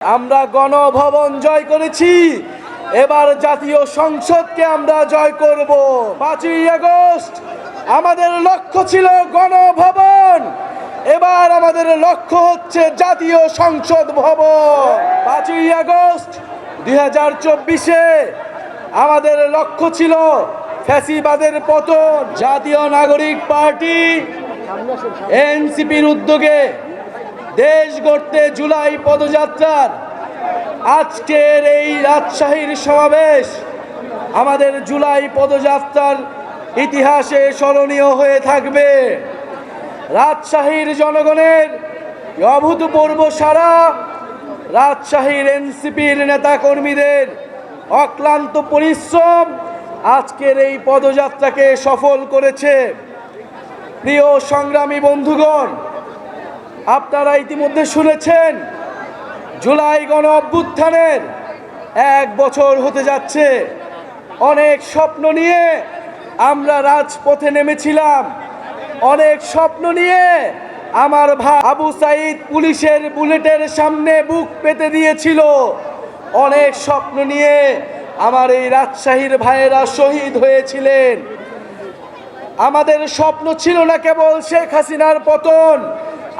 আমরা গণভবন জয় করেছি, এবার জাতীয় সংসদকে আমরা জয় করব। 5ই আগস্ট আমাদের লক্ষ্য ছিল গণভবন, এবার আমাদের লক্ষ্য হচ্ছে জাতীয় সংসদ ভবন। 5ই আগস্ট 2024-এ আমাদের লক্ষ্য ছিল ফ্যাসিবাদের পতন। জাতীয় নাগরিক পার্টি এনসিপির উদ্যোগে দেশ গড়তে জুলাই পদযাত্রার আজকের এই রাজশাহীর সমাবেশ আমাদের জুলাই পদযাত্রার ইতিহাসে স্মরণীয় হয়ে থাকবে। রাজশাহীর জনগণের অভূতপূর্ব সাড়া, রাজশাহীর এনসিপির নেতাকর্মীদের অক্লান্ত পরিশ্রম আজকের এই পদযাত্রাকে সফল করেছে। প্রিয় সংগ্রামী বন্ধুগণ, আপনারা ইতিমধ্যে শুনেছেন জুলাই গণ অভ্যুত্থানের 1 বছর হতে যাচ্ছে। অনেক স্বপ্ন নিয়ে আমরা রাজপথে নেমেছিলাম, অনেক স্বপ্ন নিয়ে আমার ভাই আবু সাইদ পুলিশের বুলেটের সামনে বুক পেতে দিয়েছিল, অনেক স্বপ্ন নিয়ে আমার এই রাজশাহীর ভাইয়েরা শহীদ হয়েছিলেন। আমাদের স্বপ্ন ছিল না কেবল শেখ হাসিনার পতন,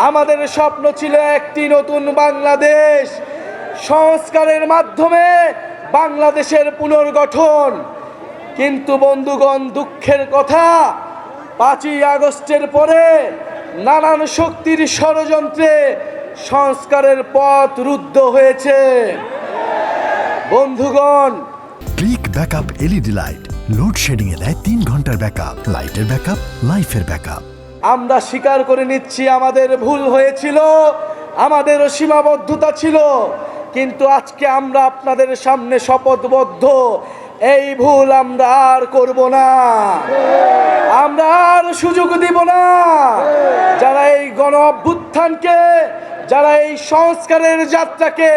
আমাদের স্বপ্ন ছিল একটি নতুন বাংলাদেশ, সংস্কারের মাধ্যমে বাংলাদেশের পুনর্গঠন। কিন্তু বন্ধুগণ, দুঃখের কথা, 5ই আগস্টের পরে নানান শক্তির ষড়যন্ত্রে সংস্কারের পথ রুদ্ধ হয়েছে। বন্ধুগণ, click backup LED light load shedding এ দেয় 3 ঘন্টার ব্যাকআপ, লাইটের ব্যাকআপ, লাইফের ব্যাকআপ। আমরা স্বীকার করে নিচ্ছি আমাদের ভুল হয়েছিল, আমাদেরও সীমাবদ্ধতা ছিল, কিন্তু আজকে আমরা আপনাদের সামনে শপথবদ্ধ, এই ভুল আমরা আর করব না, আমরা আর সুযোগ দিব না। যারা এই গণ অভ্যুত্থানকে, যারা এই সংস্কারের যাত্রাকে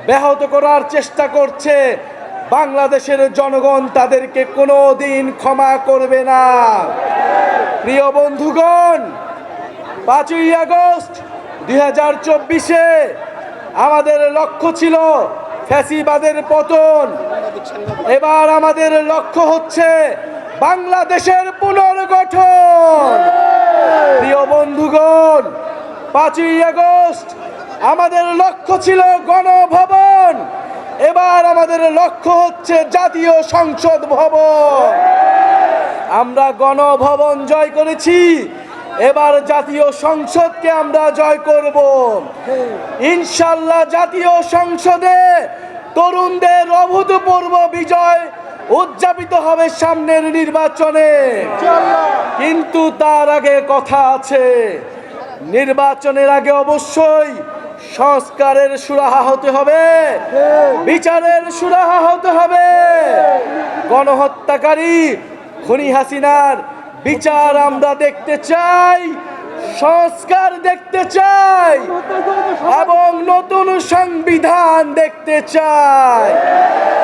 ব্যাহত করার চেষ্টা করছে, বাংলাদেশের জনগণ তাদেরকে কোনোদিন ক্ষমা করবে না। প্রিয় বন্ধুগণ, 5ই আগস্ট 2024-এ আমাদের লক্ষ্য ছিল ফ্যাসিবাদের পতন, এবার আমাদের লক্ষ্য হচ্ছে বাংলাদেশের পুনর্গঠন। প্রিয় বন্ধুগণ, 5ই আগস্ট আমাদের লক্ষ্য ছিল গণভবন, এবার আমাদের লক্ষ্য হচ্ছে জাতীয় সংসদ ভবন। আমরা গণভবন জয় করেছি, এবার জাতীয় সংসদকে আমরা জয় করব। ইনশাআল্লাহ জাতীয় সংসদে তরুণদের অভূতপূর্ব বিজয় উদযাপিত হবে সামনের নির্বাচনে। কিন্তু তার আগে কথা আছে, নির্বাচনের আগে অবশ্যই সংস্কারের সুরাহা হতে হবে, বিচারের সুরাহা হতে হবে। গণহত্যাকারী খুনি হাসিনার বিচার আমরা দেখতে চাই, সংস্কার দেখতে চাই এবং নতুন সংবিধান দেখতে চাই।